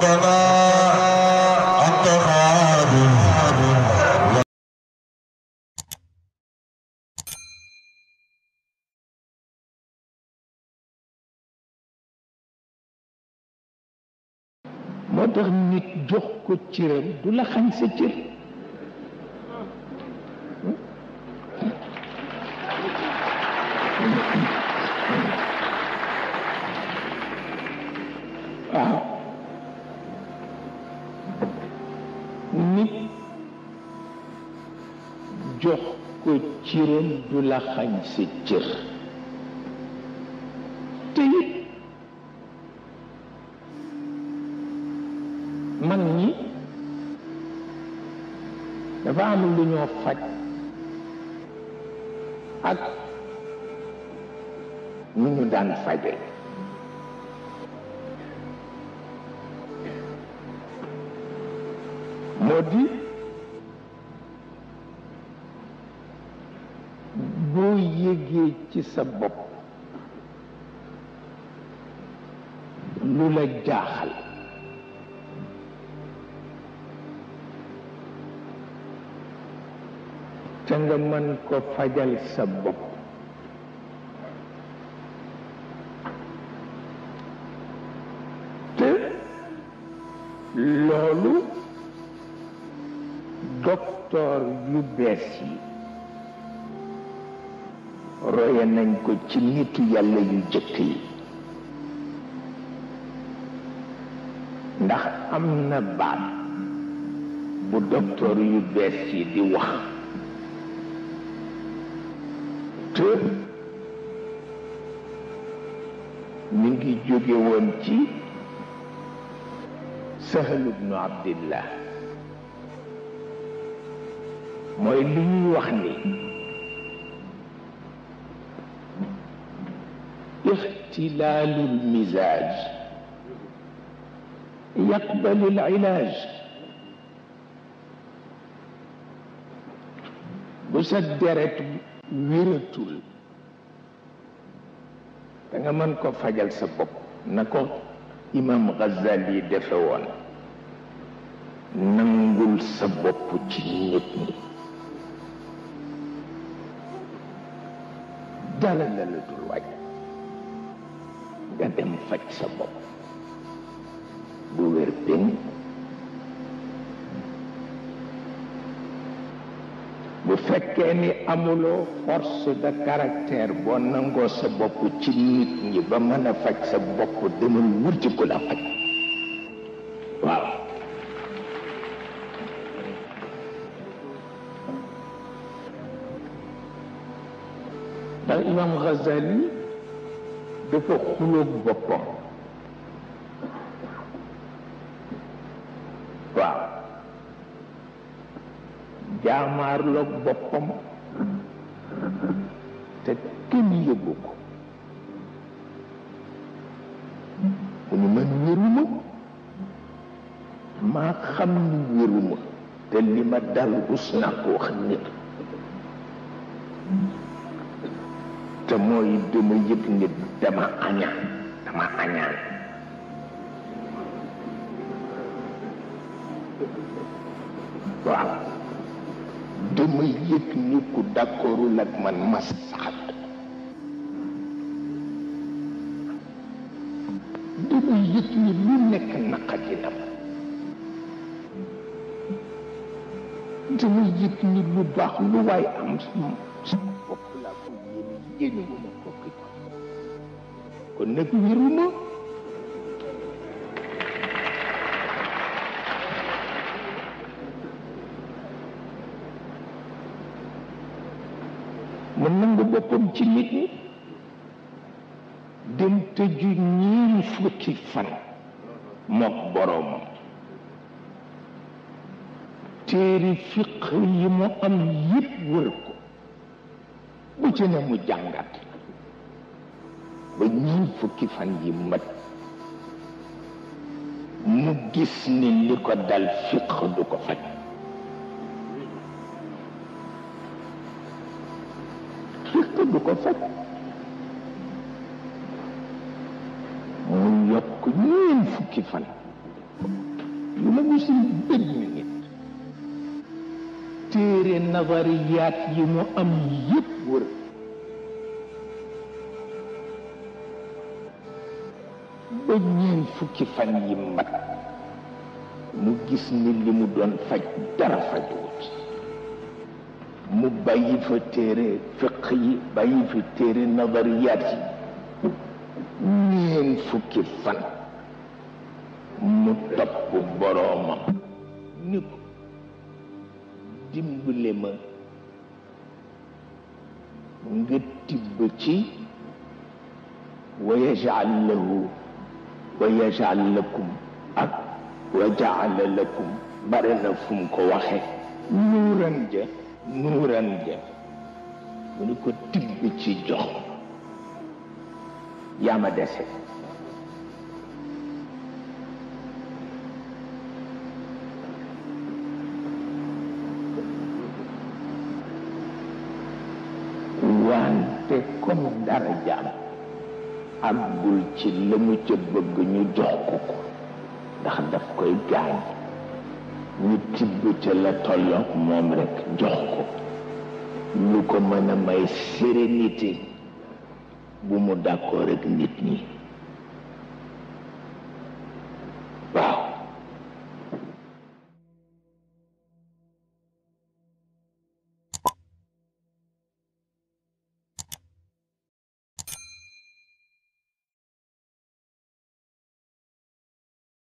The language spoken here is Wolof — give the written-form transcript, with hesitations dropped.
ربنا أنت خادم moo tax nit jox ko cëram du la xañ sa cër waaw nit jox ko cëram du la xañ sa cër te it mag ñi dafa am lu ñoo faj ak nu ñu daan faje moo di boo yégee ci sa bopp lu la jaaxal te nga mën ko fajal sa bopp te loolu docteur yu bees yi roye nañ ko ci nitu yàlla yu jëkk yi ndax am na baat bu docteur yu bees yi di wax te mi ngi jóge woon ci Sahal ibnu Abdillah mooy li ñuy wax ni ixtilaalul mizaaj yaqbalul ilaaj bu sa deret wératul da nga mën ko fajal sa bopp na ko imam Ghazali defe woon nangul sa bopp ci nit ñi dara la la dul wàññi nga dem faj sa bopp bu wér péng bu fekkee ni amuloo force de caractère boo nangoo sa bopp ci nit ñi ba mën a faj sa bopp demal wuti ku la faj waaw ndax imam Ghazali dafa xuloog boppam waaw jaamaarloog boppam te kenn yëgu ko mu ni man wéruma maa xam ni wéruma te li ma dal rus naa ko wax nit te mooy dama yëg nit dama añaan waaw dama yëg ni ku d'accordul ak man ma saxat dama yëg ni lu nekk naqadi na ma dama yëg ni lu baax lu waay am sama bopp laa ko yéene ma bokk kon nag wéruma mu nangu boppam ci nit ñi dem tëju ñeent fukki fan mook boroomam téere fiq yi mu am yépp wër ko bu ci ne mu jàngat ba ñeent fukki fan yi mat mu gis ni li ko dal fiq du ko faj du ko faj mu yokk ñeent fukki fan lu la musul benn nit téere nazariyaat yi mu am yépp wër ba ñeen fukki fan yi mat mu gis ni li mu doon faj dara fajwut mu bàyyi fa téere fiq yi bàyyi fi téere nazariyaat yi ñeen fukki fan mu topp boroomam ni ko dimbale ma nga tibb ci wa yaj'al lahu wa yaj'al lakum ak wa ja'ala lakum bare na fu mu ko waxe nuuran ja mu ni ko tibb ci jox yaa ma dese wante comme dara jaam àggul ci la mu ca bëgg ñu jox ko ko ndax daf koy gaañ ñu tibb ca la tolloog moom rekk jox ko lu ko mën a may sérénité bu mu d'accord ak nit ñi